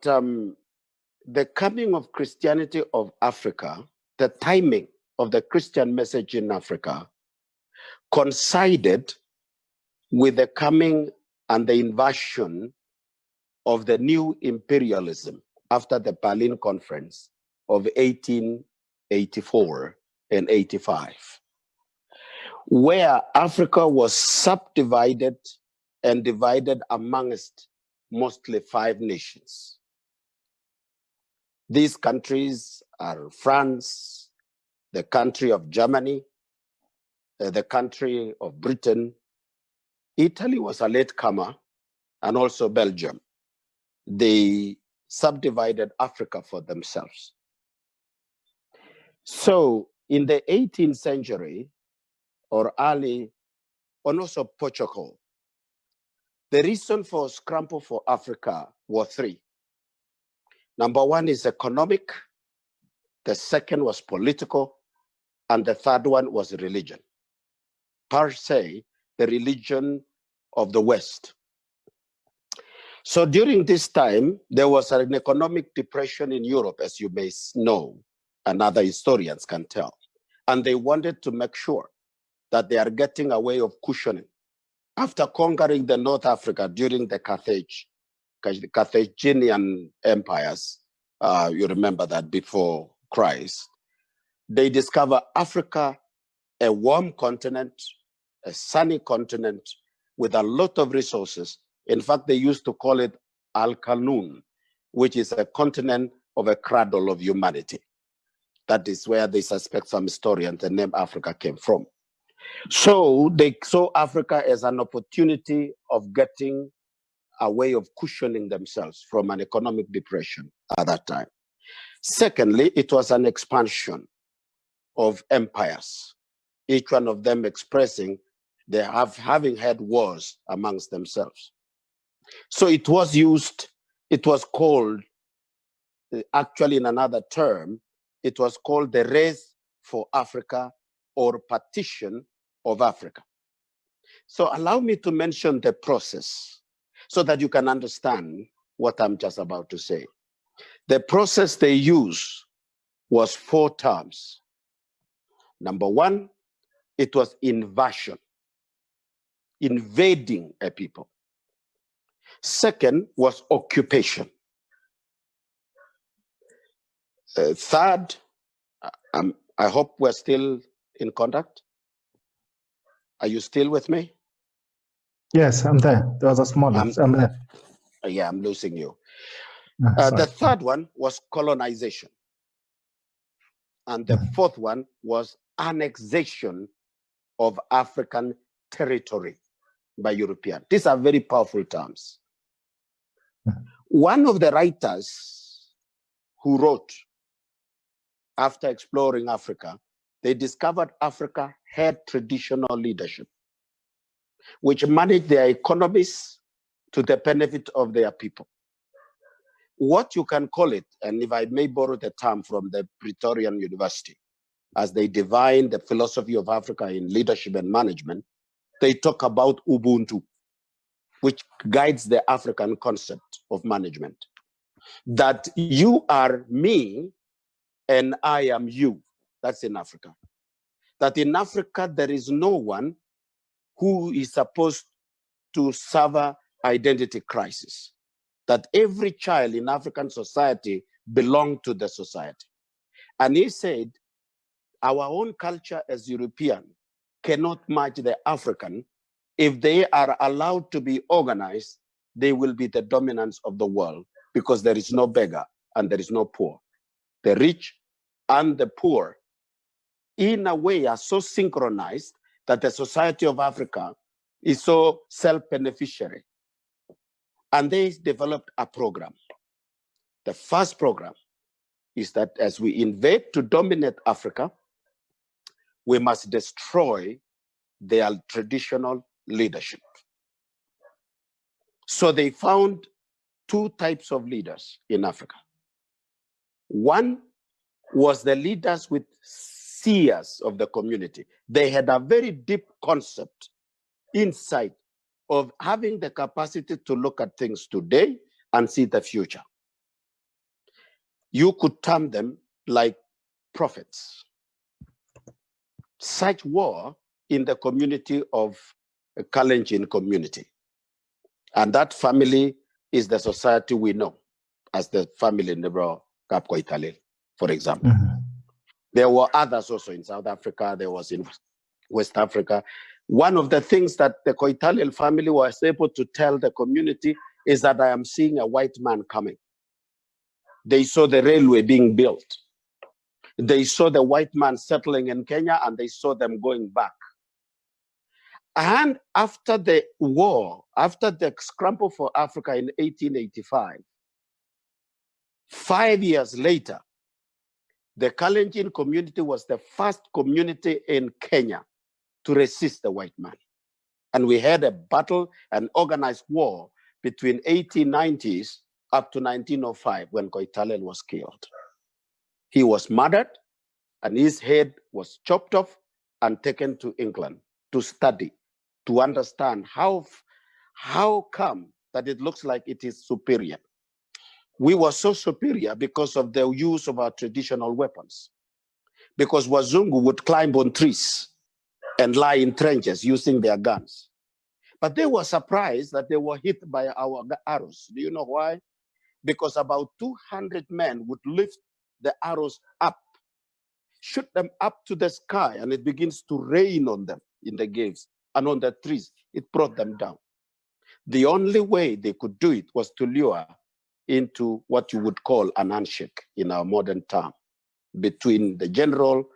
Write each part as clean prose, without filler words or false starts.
the coming of Christianity of Africa, the timing of the Christian message in Africa coincided with the coming and the invasion of the new imperialism after the Berlin Conference of 1884 and 85, where Africa was subdivided and divided amongst mostly 5 nations. These countries are France, the country of Germany, the country of Britain. Italy was a latecomer, and also Belgium. They subdivided Africa for themselves. So in the 18th century, or early, and also Portugal, the reason for scramble for Africa were 3. Number 1 is economic, the second was political, and the third one was religion. Per se, the religion of the West. So during this time, there was an economic depression in Europe, as you may know, and other historians can tell. And they wanted to make sure that they are getting a way of cushioning. After conquering the North Africa during the Carthaginian empires, you remember that before Christ, they discover Africa, a warm continent, a sunny continent with a lot of resources. In fact, they used to call it Al-Qanun, which is a continent of a cradle of humanity. That is where they suspect some historians the name Africa came from. So they saw Africa as an opportunity of getting a way of cushioning themselves from an economic depression at that time. Secondly, it was an expansion of empires, each one of them expressing they having had wars amongst themselves. So it was called, actually in another term, it was called the race for Africa or partition of Africa. So allow me to mention the process so that you can understand what I'm just about to say. The process they used was 4 terms. Number 1, it was invasion, invading a people. Second was occupation. Third, I hope we're still in contact. Are you still with me? Yes, I'm there. There was a small lapse. I'm there. Yeah, I'm losing you. The third one was colonization. And the fourth one was annexation of African territory by Europeans. These are very powerful terms. One of the writers who wrote after exploring Africa, they discovered Africa had traditional leadership, which managed their economies to the benefit of their people. What you can call it, and if I may borrow the term from the Praetorian University, as they define the philosophy of Africa in leadership and management, they talk about Ubuntu, which guides the African concept of management. That you are me and I am you. That's in Africa. That in Africa, there is no one who is supposed to suffer identity crisis. That every child in African society belongs to the society. And he said, our own culture as European cannot match the African. If they are allowed to be organized, they will be the dominance of the world because there is no beggar and there is no poor. The rich and the poor, in a way, are so synchronized that the society of Africa is so self-beneficiary. And they developed a program. The first program is that as we invade to dominate Africa, we must destroy their traditional leadership. So they found 2 types of leaders in Africa. One was the leaders with seers of the community. They had a very deep concept, insight of having the capacity to look at things today and see the future. you could term them like prophets. Such were in the community of a Kalenjin community. And that family is the society we know as the family Nebro Kapkoitalil, for example. There were others also in South Africa, there was in West Africa. One of the things that the Koitalil family was able to tell the community is that I am seeing a white man coming. They saw the railway being built. They saw the white man settling in Kenya, and they saw them going back. And after the war, after the scramble for Africa in 1885, 5 years later, the Kalenjin community was the first community in Kenya to resist the white man. And we had a battle, an organized war between 1890s up to 1905 when Koitalel was killed. He was murdered and his head was chopped off and taken to England to study, to understand how come that it looks like it is superior. We were so superior because of the use of our traditional weapons. Because Wazungu would climb on trees and lie in trenches using their guns. But they were surprised that they were hit by our arrows. Do you know why? Because about 200 men would lift the arrows up, shoot them up to the sky, and it begins to rain on them in the caves and on the trees. It brought them down. The only way they could do it was to lure into what you would call an handshake in our modern term between the general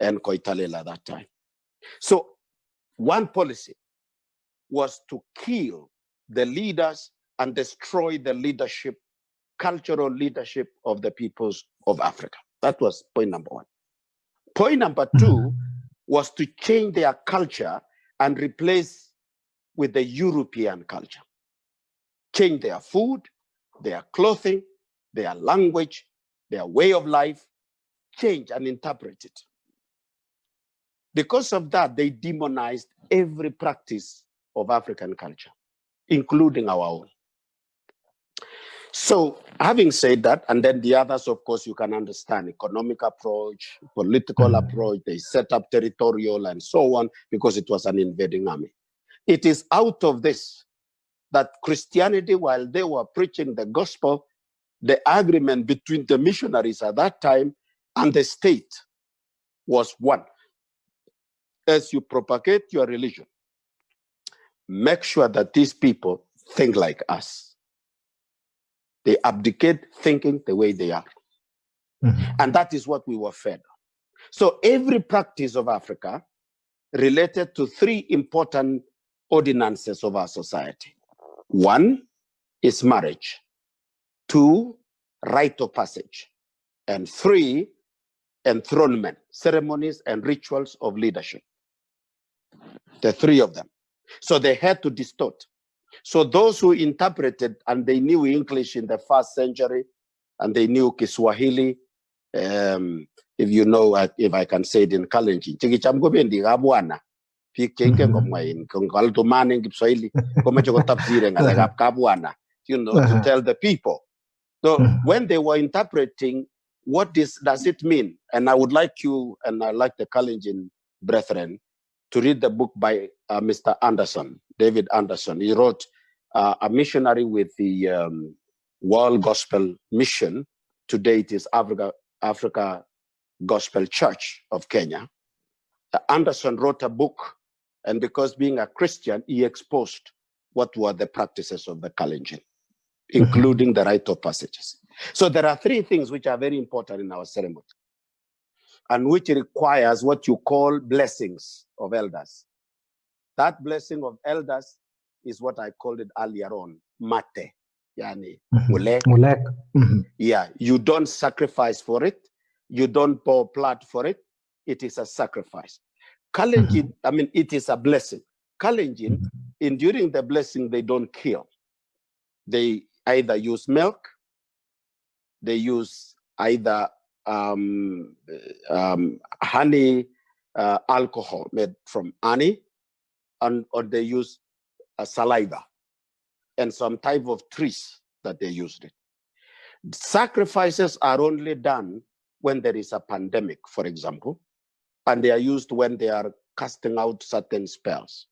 and Koitalel at that time. So one policy was to kill the leaders and destroy the leadership, cultural leadership of the peoples of Africa. That was point number one. Point number two was to change their culture and replace with the European culture. Change their food, their clothing, their language, their way of life, change and interpret it. Because of that, they demonized every practice of African culture, including our own. So having said that, and then the others, of course, you can understand, economic approach, political approach, they set up territorial and so on, because it was an invading army. It is out of this that Christianity, while they were preaching the gospel, the agreement between the missionaries at that time and the state was one. As you propagate your religion, make sure that these people think like us. They abdicate thinking the way they are. And that is what we were fed. So every practice of Africa related to three important ordinances of our society. One is marriage. Two, rite of passage. And three, enthronement, ceremonies and rituals of leadership. The three of them. So they had to distort. So those who interpreted and they knew English in the 1st century and they knew Kiswahili, if you know, if I can say it in Kalenjin, you know, to tell the people. So when they were interpreting, what does it mean? And I would like you, and I like the Kalenjin brethren, to read the book by Mr. Anderson, David Anderson. He wrote a missionary with the World Gospel Mission. Today it is Africa Gospel Church of Kenya. Anderson wrote a book, and because being a Christian, he exposed what were the practices of the Kalenjin, including the rite of passages. So there are three things which are very important in our ceremony, and which requires what you call blessings of elders. That blessing of elders is what I called it earlier on, mate, yani mulek. Yeah, you don't sacrifice for it. You don't pour blood for it. It is a sacrifice. Kalenjin, I mean, it is a blessing. Kalenjin, during the blessing, they don't kill. They either use milk, they use either honey, alcohol made from honey, or they use saliva and some type of trees that they used it. Sacrifices are only done when there is a pandemic, for example, and they are used when they are casting out certain spells.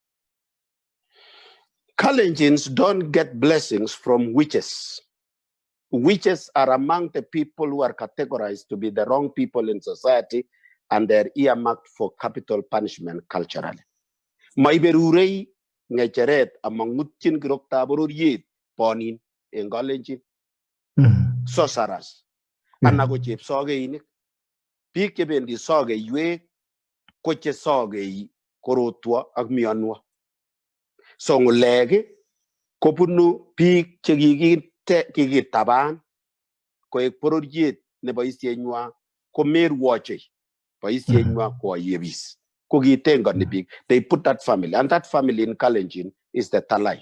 Kalenjins don't get blessings from witches. Witches are among the people who are categorized to be the wrong people in society, and they're earmarked for capital punishment culturally. Maiberurei ngecheret among mutchin grokta boruriet ponin in Kalenjin. Sorcerers. Anago chep soge inik. Pik kebendi soge yue koche soge korotwa ak mianwa. So ngulege kopunu pik chekikitaban koek bororiet ne boisienywa ko merwoche boisienywa ko yebis. Ko kitengoni pik. They put that family, and that family in Kalenjin is the Talai.